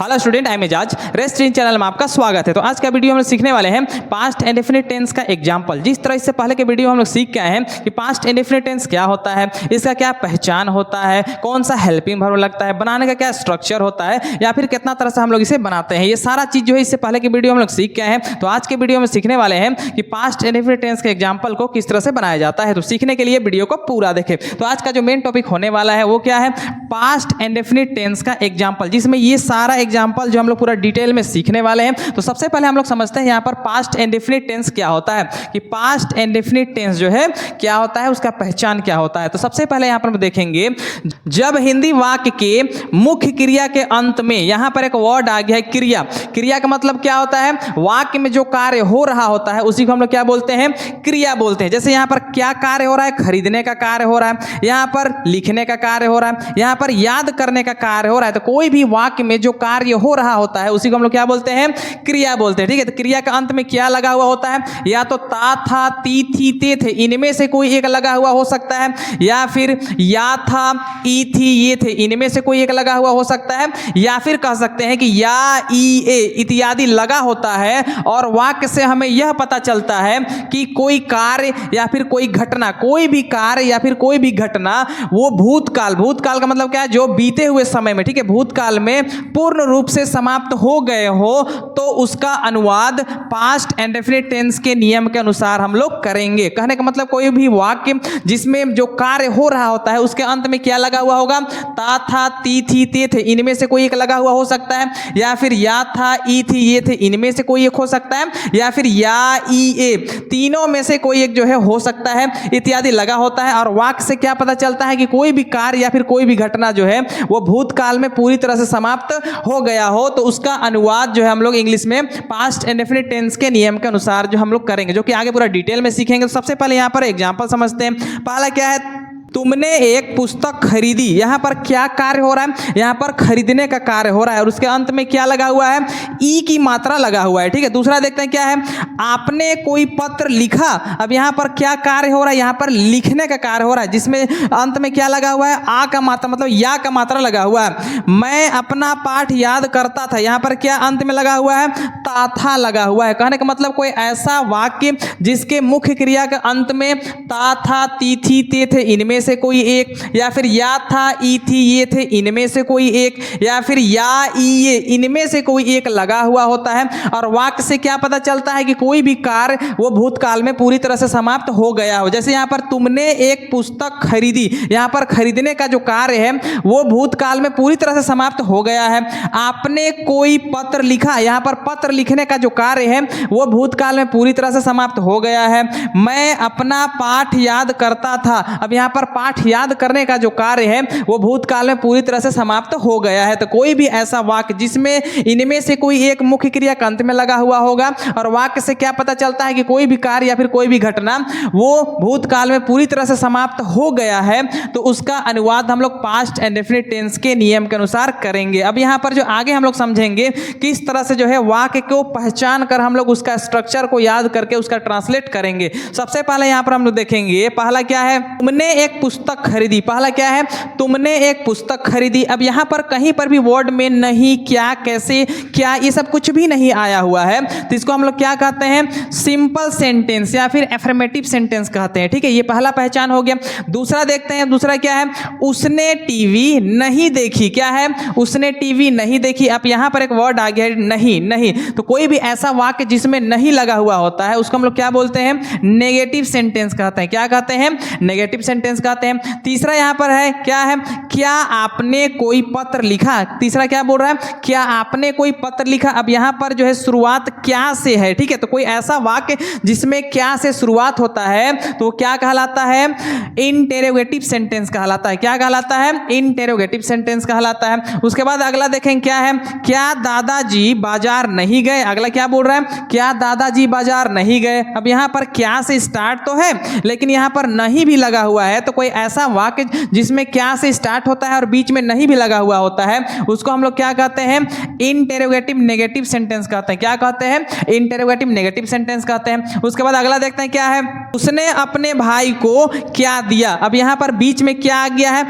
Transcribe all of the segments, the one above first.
Hello student, I am Ejaz. Rest in channel में आपका स्वागत है। तो आज का वीडियो हम लोग सीखने वाले हैं पास्ट इंडेफिनिट टेंस का एग्जांपल। जिस तरह इससे पहले के वीडियो हम लोग सीख के आए हैं कि पास्ट इंडेफिनिट टेंस क्या होता है, इसका क्या पहचान होता है, कौन सा हेल्पिंग वर्ब लगता है, बनाने का क्या स्ट्रक्चर होता है, या फिर कितना तरह से हम लोग इसे बनाते हैं। ये सारा चीज जो है इससे पहले की वीडियो हम लोग सीख के आए हैं। तो आज के वीडियो में सीखने वाले हैं कि पास्ट इंडेफिनिट टेंस के एग्जाम्पल को किस तरह से बनाया जाता है। तो सीखने के लिए वीडियो को पूरा देखें। तो आज का जो मेन टॉपिक होने वाला है वो क्या है, पास्ट इंडेफिनिट टेंस का एग्जाम्पल, जिसमें ये सारा एग्जाम्पल जो हम लोग पूरा डिटेल में सीखने वाले हैं। तो सबसे पहले हम लोग समझते हैं यहाँ पर पास्ट इंडेफिनिट टेंस क्या होता है, कि पास्ट इंडेफिनिट टेंस जो है क्या होता है, उसका पहचान क्या होता है। तो सबसे पहले यहाँ पर हम देखेंगे, जब हिंदी वाक्य के मुख्य क्रिया के अंत में यहाँ पर एक वर्ड आ गया है क्रिया। क्रिया का मतलब क्या होता है, वाक्य में जो कार्य हो रहा होता है उसी को हम लोग क्या बोलते हैं, क्रिया बोलते हैं। जैसे यहाँ पर क्या कार्य हो रहा है, खरीदने का कार्य हो रहा है, यहाँ पर लिखने का कार्य हो रहा है, यहाँ पर याद करने का कार्य हो रहा है। तो कोई भी वाक्य में जो कार्य हो रहा होता है उसी को हम लोग क्या बोलते हैं, क्रिया बोलते हैं। ठीक है, तो क्रिया का अंत में क्या लगा हुआ होता है, या तो ता था, ती थी, ते थे, इनमें से कोई एक लगा हुआ हो सकता है, या फिर या था, ई थी, ये थे, इनमें से कोई एक लगा हुआ हो सकता है, या फिर कह सकते हैं कि या, ई, ए इत्यादि लगा होता है। और वाक्य से हमें यह पता चलता है कि कोई कार्य या फिर कोई घटना, कोई भी कार्य या फिर कोई भी घटना वो भूतकाल, भूतकाल का मतलब क्या है, जो बीते हुए समय में, ठीक है, भूतकाल में पूर्ण रूप से समाप्त हो गए हो, तो उसका अनुवाद पास्ट इंडेफिनिट टेंस के नियम के अनुसार हम लोग करेंगे। कहने का मतलब कोई भी वाक्य जिसमें जो कार्य हो रहा होता है उसके अंत में क्या लगा हुआ होगा, ता था, ती थी, ते थे, इनमें से कोई एक लगा हुआ हो सकता है, या फिर या था, ई थी, ये थे, इनमें से कोई एक हो सकता है, या फिर या, ई, ए तीनों में से कोई एक जो है हो सकता है, इत्यादि लगा होता है। और वाक्य से क्या पता चलता है कि कोई भी कार्य या फिर कोई भी घटना जो है वो भूतकाल में पूरी तरह से समाप्त हो गया हो, तो उसका अनुवाद जो है हम लोग इंग्लिश में पास्ट इंडेफिनिट टेंस के नियम के अनुसार जो हम लोग करेंगे, जो कि आगे पूरा डिटेल में सीखेंगे। तो सबसे पहले यहाँ पर एग्जांपल समझते हैं। पहला क्या है, तुमने एक पुस्तक खरीदी। यहाँ पर क्या कार्य हो रहा है, यहाँ पर खरीदने का कार्य हो रहा है, और उसके अंत में क्या लगा हुआ है, ई की मात्रा लगा हुआ है। ठीक है, दूसरा देखते हैं क्या है, आपने कोई पत्र लिखा। अब यहाँ पर क्या कार्य हो रहा है, यहाँ पर लिखने का कार्य हो रहा है, जिसमें अंत में क्या लगा हुआ है, आ का मात्रा मतलब या का मात्रा लगा हुआ है। मैं अपना पाठ याद करता था, यहाँ पर क्या अंत में लगा हुआ है, ता था लगा हुआ है। कहने का मतलब कोई ऐसा वाक्य जिसके मुख्य क्रिया के अंत में ता था, ती थी, ते थे, इनमें से कोई एक, या फिर या था, ई थी, ये थे, इनमें से कोई एक, या फिर या, ई, ये इनमें से कोई एक लगा हुआ होता है। और वाक्य से क्या पता चलता है कि कोई भी कार्य वो भूतकाल में पूरी तरह से समाप्त हो गया हो। जैसे यहाँ पर तुमने एक पुस्तक खरीदी, यहाँ पर खरीदने का जो कार्य है वो भूतकाल में पूरी तरह से समाप्त हो गया है। आपने कोई पत्र लिखा, यहाँ पर पत्र लिखने का जो कार्य है वो भूतकाल में पूरी तरह से समाप्त हो गया है। मैं अपना पाठ याद करता था। अब यहाँ पर पाठ याद करने का जो कार्य है वो भूतकाल में पूरी तरह से समाप्त हो गया है। तो कोई भी ऐसा वाक्य जिसमें इनमें से कोई एक मुख्य क्रिया के अंत में लगा हुआ होगा, और वाक्य से क्या पता चलता है कि कोई भी कार्य या फिर कोई भी घटना वो भूतकाल में पूरी तरह से समाप्त हो गया है, तो उसका अनुवाद हम लोग पास्ट इंडेफिनिट टेंस के नियम के अनुसार करेंगे। अब यहाँ पर जो आगे हम लोग समझेंगे किस तरह से जो है वाक्य को पहचान कर हम लोग उसका स्ट्रक्चर को याद करके उसका ट्रांसलेट करेंगे। सबसे पहले यहाँ पर हम लोग देखेंगे, पहला क्या है, तुमने एक पुस्तक खरीदी। पहला क्या है, तुमने एक पुस्तक खरीदी। अब यहाँ पर कहीं पर भी वर्ड में नहीं, क्या, कैसे, क्या, ये सब कुछ भी नहीं आया हुआ है, तो इसको हम लोग क्या कहते हैं, सिंपल सेंटेंस या फिर एफर्मेटिव सेंटेंस कहते हैं। ठीक है, ये पहला पहचान हो गया। दूसरा देखते हैं, दूसरा क्या है, उसने टीवी नहीं देखी। क्या है, उसने टीवी नहीं देखी। अब यहाँ पर एक वर्ड आ गया है नहीं। नहीं, तो कोई भी ऐसा वाक्य जिसमें नहीं लगा हुआ होता है उसको हम लोग क्या बोलते हैं, नेगेटिव सेंटेंस कहते हैं। क्या कहते हैं, नेगेटिव सेंटेंस कहते हैं। तीसरा यहाँ पर है, क्या है, क्या आपने कोई पत्र लिखा। तीसरा क्या बोल रहा है, क्या आपने कोई पत्र लिखा। अब यहाँ पर जो है शुरुआत क्या से है। ठीक है, तो कोई ऐसा वाक्य जिसमें क्या से शुरुआत होता है तो क्या कहलाता है, इंटेरोगेटिव सेंटेंस कहलाता है। क्या कहलाता है, इंटेरोगेटिव सेंटेंस कहलाता है। उसके बाद अगला देखें क्या है, क्या दादाजी बाजार नहीं गए। अगला क्या बोल रहा है, क्या दादाजी बाजार नहीं गए। अब यहाँ पर क्या से स्टार्ट तो है लेकिन यहाँ पर नहीं भी लगा हुआ है, तो कोई ऐसा वाक्य जिसमें क्या से स्टार्ट होता है और बीच में नहीं भी लगा हुआ होता है उसको हम लोग क्या कहते हैं, इंटेरोगेटिव नेगेटिव सेंटेंस कहते हैं। क्या कहते हैं, इंटेरोगेटिव नेगेटिव सेंटेंस कहते हैं। उसके बाद अगला देखते हैं क्या है, उसने अपने भाई को क्या दिया। अब यहाँ पर बीच में क्या आ गया है,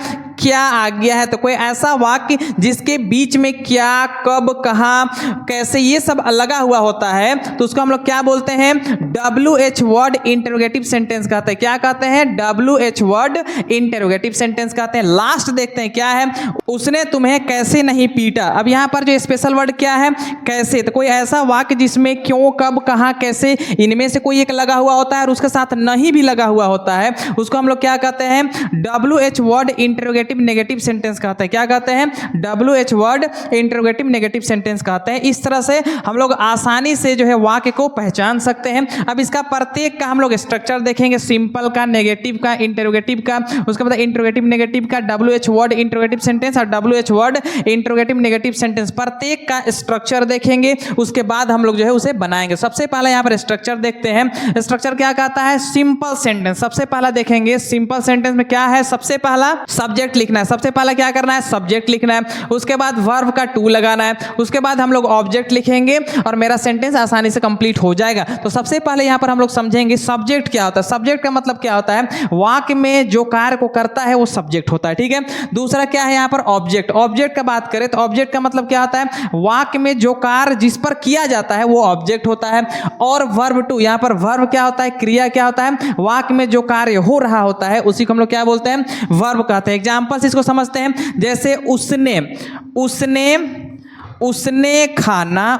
क्या आ गया है। तो कोई ऐसा वाक्य जिसके बीच में क्या, कब, कहाँ, कैसे ये सब लगा हुआ होता है तो उसको हम लोग क्या बोलते हैं, WH वर्ड इंटरोगेटिव सेंटेंस कहते हैं। क्या कहते हैं, WH वर्ड इंटरोगेटिव सेंटेंस कहते हैं। लास्ट देखते हैं क्या है, उसने तुम्हें कैसे नहीं पीटा। अब यहाँ पर जो स्पेशल वर्ड क्या है, कैसे। तो कोई ऐसा वाक्य जिसमें क्यों, कब, कहाँ, कैसे इनमें से कोई एक लगा हुआ होता है और उसके साथ नहीं भी लगा हुआ होता है, उसको हम लोग क्या कहते हैं, WH word interrogative negative sentence कहते हैं। क्या कहते हैं, WH word interrogative negative sentence कहते हैं। इस तरह से हम लोग आसानी से जो है वाक्य को पहचान सकते हैं। अब इसका प्रत्येक का हम लोग स्ट्रक्चर देखेंगे, सिंपल का, नेगेटिव का, इंटरोगेटिव का, उसके बाद इंटरोगेटिव नेगेटिव का, WH वर्ड इंटरोगेटिव सेंटेंस और WH word interrogative negative sentence, प्रत्येक का स्ट्रक्चर देखेंगे। उसके बाद हम लोग जो है उसे बनाएंगे। सबसे पहले यहाँ पर स्ट्रक्चर देखते हैं। स्ट्रक्चर क्या कहता है, सिंपल सेंटेंस। सबसे पहला देखेंगे सिंपल सेंटेंस में क्या है, सबसे पहला सब्जेक्ट लिखना है। सबसे पहला क्या करना है, सब्जेक्ट लिखना है। उसके बाद वर्ब का टू लगाना है। उसके बाद हम लोग ऑब्जेक्ट लिखेंगे और मेरा सेंटेंस आसानी से कंप्लीट हो जाएगा। तो सबसे पहले यहाँ पर हम लोग समझेंगे सब्जेक्ट क्या होता है। सब्जेक्ट का मतलब क्या होता है, वाक्य में जो कार्य को करता है वो सब्जेक्ट होता है, ठीक है। दूसरा क्या है यहाँ पर, ऑब्जेक्ट। ऑब्जेक्ट का बात करें तो ऑब्जेक्ट का मतलब क्या होता है, वाक्य में जो कार्य जिस पर किया जाता है वो ऑब्जेक्ट होता है। और वर्ब टू, यहाँ पर वर्ब क्या होता है, क्रिया क्या होता है, वाक्य में जो कार्य हो रहा होता है उसी को हम लोग क्या बोलते हैं, वर्ब कहते हैं। एग्जांपल्स इसको समझते हैं, जैसे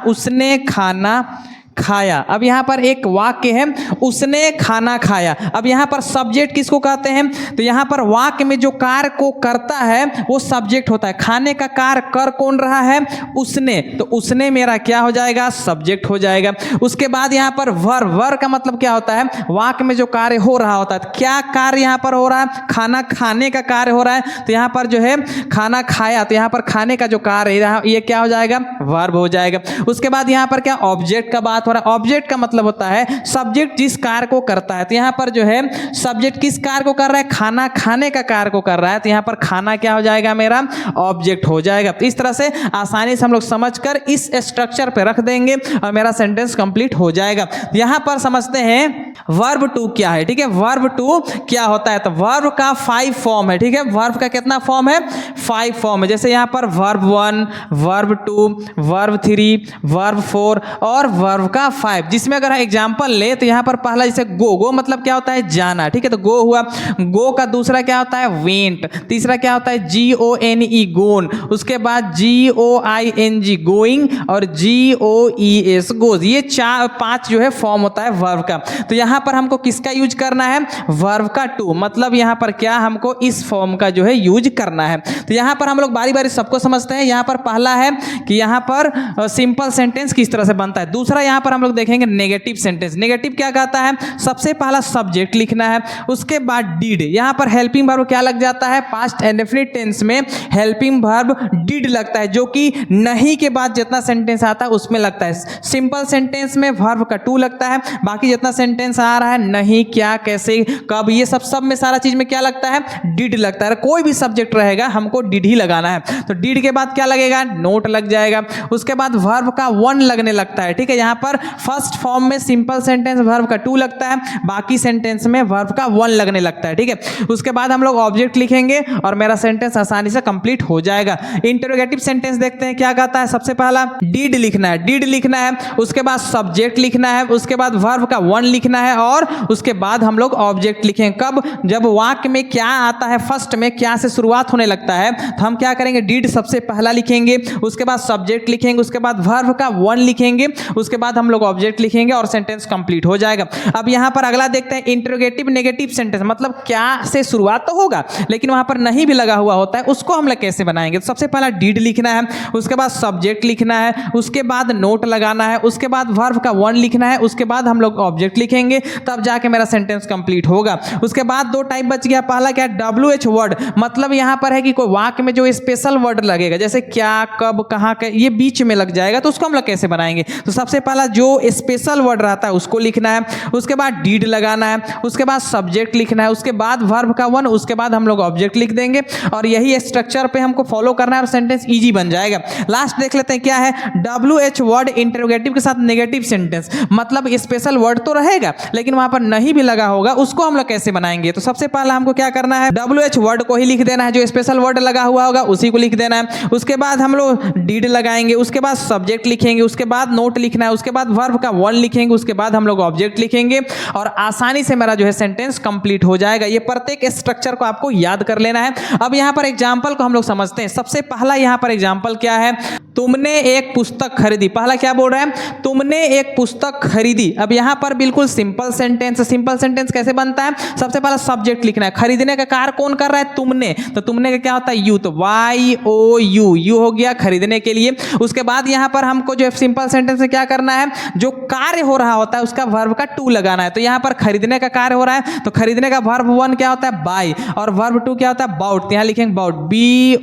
उसने खाना खाया। अब यहाँ पर एक वाक्य है, उसने खाना खाया। अब यहाँ पर सब्जेक्ट किसको कहते हैं, तो यहाँ पर वाक्य में जो कार्य को करता है वो सब्जेक्ट होता है। खाने का कार्य कर कौन रहा है, उसने, तो उसने मेरा क्या हो जाएगा, सब्जेक्ट हो जाएगा। उसके बाद यहाँ पर वर्ब का मतलब क्या होता है, वाक्य में जो कार्य हो रहा होता है। क्या कार्य यहाँ पर हो रहा है, खाना खाने का कार्य हो रहा है। तो यहाँ पर जो है खाना खाया, तो यहाँ पर खाने का जो कार्य है ये क्या हो जाएगा, वर्ब हो जाएगा। उसके बाद यहाँ पर क्या, ऑब्जेक्ट का बात हो रहा है। ऑब्जेक्ट का मतलब होता है सब्जेक्ट जिस कार्य को करता है। तो यहाँ पर जो है सब्जेक्ट किस कार्य को कर रहा है, खाना खाने का कार्य को कर रहा है। तो यहाँ पर खाना क्या हो जाएगा, मेरा ऑब्जेक्ट हो जाएगा। तो इस तरह से आसानी से हम लोग समझकर इस स्ट्रक्चर पे रख देंगे और मेरा सेंटेंस कंप्लीट हो जाएगा। यहाँ पर समझते हैं वर्ब टू क्या है, ठीक है। वर्ब टू क्या होता है, तो वर्ब का 5 फॉर्म है, ठीक है। वर्ब का कितना फॉर्म है, 5 फॉर्म है। जैसे यहाँ पर वर्ब 1, वर्ब 2, वर्ब 3, वर्ब 4 और वर्ब का 5। जिसमें अगर एग्जांपल ले तो यहाँ पर पहला जैसे गो मतलब क्या होता है, जाना, ठीक है। तो गो हुआ। गो का दूसरा क्या होता है, वेंट। तीसरा क्या होता है, GONE गोन। उसके बाद GOING गोइंग और GOES गोज। ये 5 जो है फॉर्म होता है वर्ब का। तो यहाँ पर हमको किसका यूज करना है, वर्ब का टू, मतलब यहाँ पर क्या हमको इस फॉर्म का जो है यूज करना है। तो यहाँ पर हम लोग बारी बारी सबको समझते हैं। यहाँ पर पहला है कि यहाँ पर सिंपल सेंटेंस किस तरह से बनता है। दूसरा यहाँ पर हम लोग देखेंगे नेगेटिव सेंटेंस। नेगेटिव क्या कहता है, सबसे पहला सब्जेक्ट लिखना है, उसके बाद डिड। यहाँ पर हेल्पिंग वर्ब क्या लग जाता है, पास्ट इंडेफिनिट टेंस में हेल्पिंग वर्ब डिड लगता है, जो कि नहीं के बाद जितना सेंटेंस आता है उसमें लगता है। सिंपल सेंटेंस में वर्ब का टू लगता है, बाकी जितना सेंटेंस आ रहा है नहीं, क्या, कैसे, कब, ये सब में सारा चीज में क्या लगता है, डिड लगता है। कोई भी सब्जेक्ट रहेगा हमको डिड ही लगाना है। तो डिड के बाद क्या लगेगा, नोट लग जाएगा। उसके बाद वर्ब का 1 लगने लगता है, ठीक है। यहाँ पर फर्स्ट फॉर्म में सिंपल सेंटेंस वर्ब का 2 लगता है, बाकी सेंटेंस में वर्ब का 1 लगने लगता है, ठीक है। उसके बाद हम लोग ऑब्जेक्ट लिखेंगे और मेरा सेंटेंस आसानी से कंप्लीट हो जाएगा। इंटरोगेटिव सेंटेंस देखते हैं क्या कहता है। सबसे पहला डिड लिखना है, डिड लिखना है। उसके बाद सब्जेक्ट लिखना है, उसके बाद वर्ब का 1 लिखना है और उसके बाद हम लोग ऑब्जेक्ट लिखेंगे। कब, जब वाक्य में क्या आता है, फर्स्ट में क्या से शुरुआत होने लगता है तो हम क्या करेंगे, डिड सबसे पहला लिखेंगे, उसके बाद सब्जेक्ट लिखेंगे, उसके बाद वर्ब का 1 लिखेंगे, उसके बाद हम लोग ऑब्जेक्ट लिखेंगे और सेंटेंस कंप्लीट हो जाएगा। अब यहाँ पर अगला देखते हैं इंटरोगेटिव नेगेटिव सेंटेंस, मतलब क्या से शुरुआत तो होगा लेकिन वहां पर नहीं भी लगा हुआ होता है, उसको हम लोग कैसे बनाएंगे। तो सबसे पहला डिड लिखना है, उसके बाद सब्जेक्ट लिखना है, उसके बाद नोट लगाना है, उसके बाद वर्ब का 1 लिखना है, उसके बाद हम लोग ऑब्जेक्ट लिखेंगे, तब जाके मेरा सेंटेंस कंप्लीट होगा। उसके बाद 2 टाइप बच गया। पहला क्या, WH वर्ड, मतलब यहाँ पर है कि कोई वाक्य में जो स्पेशल वर्ड लगेगा, जैसे क्या, कब, कहाँ, ये बीच में लग जाएगा, तो उसको हम लोग कैसे बनाएंगे। तो सबसे पहला जो स्पेशल वर्ड रहता है उसको लिखना है, उसके बाद डीड लगाना है, उसके बाद सब्जेक्ट लिखना है, उसके बाद वर्ब का वन, उसके बाद हम लोग ऑब्जेक्ट लिख देंगे और यही स्ट्रक्चर पे हमको फॉलो करना है और सेंटेंस इजी बन जाएगा। लास्ट देख लेते हैं क्या है, WH वर्ड इंटरोगेटिव के साथ नेगेटिव सेंटेंस, मतलब स्पेशल वर्ड तो रहेगा लेकिन वहां पर नहीं भी लगा होगा, उसको हम लोग कैसे बनाएंगे। तो सबसे पहले हमको क्या करना है, WH वर्ड को ही लिख देना है, जो स्पेशल वर्ड लगा हुआ होगा उसी को लिख देना है, उसके बाद हम लोग डीड लगाएंगे, उसके बाद सब्जेक्ट लिखेंगे, उसके बाद नोट लिखना है, उसके बाद वर्ब का वन लिखेंगे, उसके बाद हम लोग ऑब्जेक्ट लिखेंगे और आसानी से मेरा जो है सेंटेंस कंप्लीट हो जाएगा। ये प्रत्येक स्ट्रक्चर को आपको याद कर लेना है। अब यहां पर एग्जांपल को हम लोग समझते हैं। सबसे पहला यहां पर एग्जांपल क्या है, तुमने एक पुस्तक खरीदी। पहला क्या बोल रहा है, तुमने एक पुस्तक खरीदी। अब यहां पर बिल्कुल सिंपल सेंटेंस कैसे बनता है, सबसे पहला सब्जेक्ट लिखना है, खरीदने का कार्य कौन कर रहा है, तुमने, तो तुमने का क्या होता है, यू, तो YOU, यू हो गया खरीदने के लिए। उसके बाद यहां पर हमको जो सिंपल सेंटेंस में क्या करना है, जो कार्य हो रहा होता है उसका वर्ब का टू लगाना है। तो यहां पर खरीदने का कार्य हो रहा है तो खरीदने का वर्ब वन क्या होता है, बाय, और वर्ब टू क्या होता है, बाउट। तो यहां लिखेंगे बाउट, BOUGHT,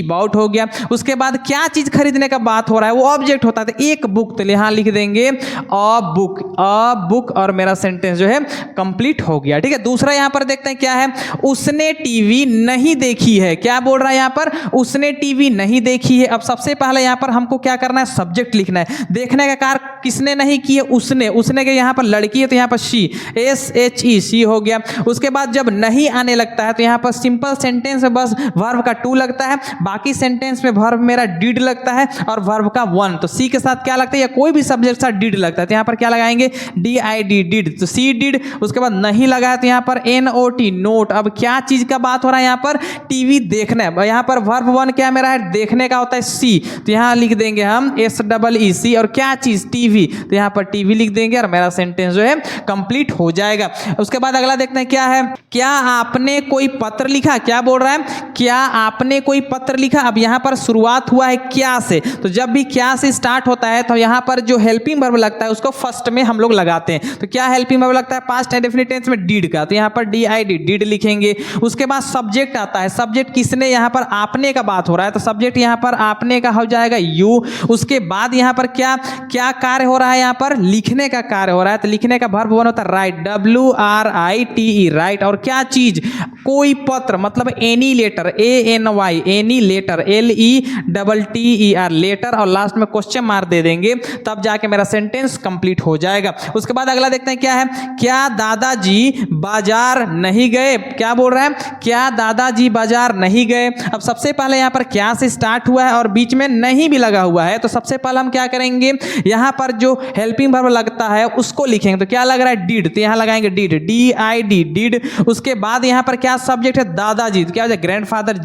बाउट हो गया। उसके बाद क्या चीज खरीदने का बात हो रहा है, वो ऑब्जेक्ट होता है, तो एक बुक, तो यहां लिख देंगे अ बुक और मेरा सेंटेंस जो है कंप्लीट हो गया। ठीक है, दूसरा यहां पर देखते हैं क्या है, उसने टीवी नहीं देखी है। क्या बोल रहा है यहां पर, उसने टीवी नहीं देखी है। अब सबसे पहले यहां पर हमको क्या करना है, सब्जेक्ट लिखना है। देखने का कार्य किसने नहीं किया, उसने के यहां पर लड़की है तो यहां पर शी, SHE, शी हो गया। उसके बाद जब नहीं आने लगता है तो यहां पर सिंपल सेंटेंस में बस वर्ब का टू लगता है, बाकी सेंटेंस में वर्ब मेरा डिड लगता है और वर्ब का वन। तो सी के साथ क्या लगता है, या कोई भी सब्जेक्ट साथ डिड लगता है तो यहां पर क्या लगाएंगे, DID, डिड, तो सी डिड। उसके बाद नहीं लगा है तो यहां पर NOT, नोट। अब क्या चीज का बात हो रहा है, यहां पर टीवी देखना है। यहां पर वर्ब वन क्या मेरा है, देखने का होता है सी, तो यहां लिख देंगे हम SEEC, और क्या चीज, टीवी, तो यहां पर टीवी लिख देंगे और मेरा सेंटेंस जो है कंप्लीट हो जाएगा। उसके बाद अगला देखते हैं क्या है, क्या आपने कोई पत्र लिखा। क्या बोल रहा है, क्या आपने कोई पत्र लिखा। अब यहां पर शुरुआत हुआ है क्या से, तो जब भी क्या से स्टार्ट होता है तो यहां पर जो हेल्पिंग वर्ब लगता है उसको फर्स्ट में हम लोग लगाते हैं। तो क्या हेल्पिंग वर्ब लगता है, पास्ट इंडेफिनिट टेंस में डीड का, तो यहां पर DID, डिड लिखेंगे। उसके बाद सब्जेक्ट आता है, सब्जेक्ट किसने, यहां पर आपने का बात हो रहा है तो सब्जेक्ट यहां पर आपने का हो जाएगा यू। उसके बाद यहां पर क्या कार्य हो रहा है, यहां पर लिखने का कार्य हो रहा है, तो लिखने का वर्ब वन होता है राइट, WRITE, राइट। और क्या चीज, कोई पत्र, मतलब any letter, ANY, any letter, LETTER, letter, और लास्ट में क्वेश्चन मार्क दे देंगे, तब जाके मेरा सेंटेंस कंप्लीट हो जाएगा। उसके बाद अगला देखते हैं क्या है, क्या दादाजी बाजार नहीं गए। क्या बोल रहा है, क्या दादाजी बाजार नहीं गए। अब सबसे पहले यहां पर क्या से स्टार्ट हुआ है और बीच में नहीं भी लगा हुआ है, तो सबसे पहले हम क्या करेंगे, यहां पर जो हेल्पिंग वर्ब लगता है उसको लिखेंगे। तो क्या लग रहा है, डिड, तो यहां लगाएंगे डिड, DID, डिड। उसके बाद यहां पर क्या सब्जेक्ट है, दादाजी, तो क्या हो जाए, ग्रैंडफादर,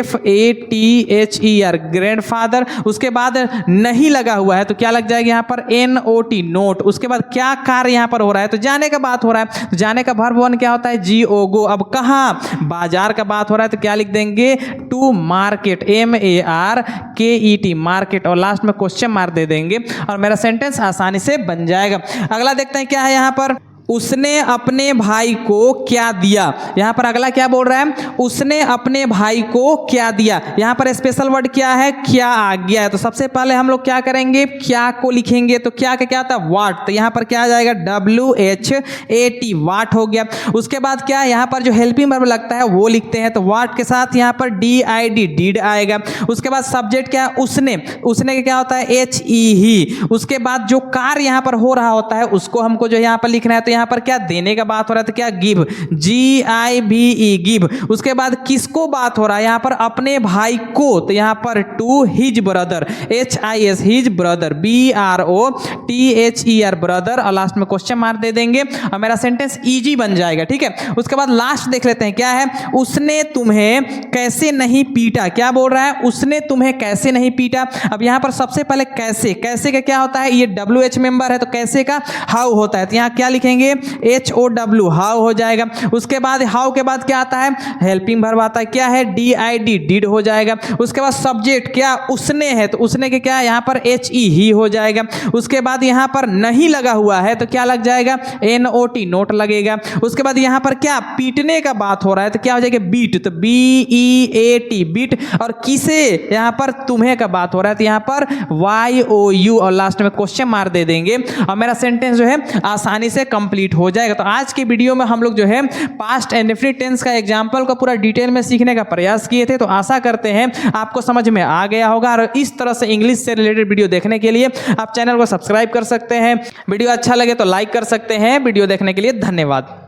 GRANDFATHER, ग्रैंडफादर। उसके बाद नहीं लगा हुआ है तो क्या लग जाएगा यहां पर NOT, नोट। उसके बाद क्या कार्य यहां पर हो रहा है, तो जाने का बात हो रहा है, तो जाने का वर्ब वन क्या होता है, GO, अब कहां, बाजार का बात हो रहा है तो क्या लिख देंगे, टू मार्केट, MARKET, मार्केट, और लास्ट में क्वेश्चन मार्क दे देंगे और मेरा सेंटेंस आसानी से बन जाएगा। अगला देखते हैं क्या है, यहां पर उसने अपने भाई को क्या दिया। यहां पर अगला क्या बोल रहा है, उसने अपने भाई को क्या दिया। यहां पर स्पेशल वर्ड क्या है, क्या आ गया है, तो सबसे पहले हम लोग क्या करेंगे, क्या को लिखेंगे। तो क्या क्या होता है, वाट, तो यहां पर क्या आ जाएगा, WHAT, वाट हो गया। उसके बाद क्या, यहां पर जो हेल्पिंग वर्ब लगता है वो लिखते हैं, तो वाट के साथ यहां पर DID, डिड आएगा। उसके बाद सब्जेक्ट क्या है, उसने का क्या होता है, HE, ही। उसके बाद जो कार्य यहां पर हो रहा होता है उसको हमको जो यहां पर लिखना है, तो यहां पर क्या देने का बात हो रहा है, तो क्या गिव, GIVE, गिव। उसके बाद किसको बात हो रहा है, यहां पर अपने भाई को, तो यहां पर to his brother, HIS, his brother, BROTHER, brother, और लास्ट में क्वेश्चन मार्क दे देंगे और मेरा सेंटेंस इजी बन जाएगा। ठीक है, उसके बाद लास्ट देख लेते हैं क्या है, उसने तुम्हें कैसे नहीं पीटा। क्या बोल रहा है, उसने तुम्हें कैसे नहीं पीटा। अब यहां पर सबसे पहले कैसे का क्या होता है, ये WH मेंबर है तो कैसे का हाउ होता है, तो यहां क्या लिखेंगे, लिखेंगे HOW, हाउ हो जाएगा। उसके बाद हाउ के बाद क्या आता है, हेल्पिंग वर्ब आता है, क्या है, DID, डिड हो जाएगा। उसके बाद सब्जेक्ट क्या, उसने है, तो उसने के क्या यहाँ पर HE, ही हो जाएगा। उसके बाद यहाँ पर नहीं लगा हुआ है तो क्या लग जाएगा, NOT, नोट लगेगा। उसके बाद यहाँ पर क्या, पीटने का बात हो रहा है तो क्या हो जाएगा, बीट, तो BEAT, बीट। और किसे, यहाँ पर तुम्हें का बात हो रहा है तो यहाँ पर YOU और लास्ट में क्वेश्चन मार्क दे देंगे और मेरा सेंटेंस जो है आसानी से कंप्लीट हो जाएगा। तो आज की वीडियो में हम लोग जो है पास्ट एंड डेफिनिट टेंस का एग्जांपल को पूरा डिटेल में सीखने का प्रयास किए थे। तो आशा करते हैं आपको समझ में आ गया होगा और इस तरह से इंग्लिश से रिलेटेड वीडियो देखने के लिए आप चैनल को सब्सक्राइब कर सकते हैं। वीडियो अच्छा लगे तो लाइक कर सकते हैं। वीडियो देखने के लिए धन्यवाद।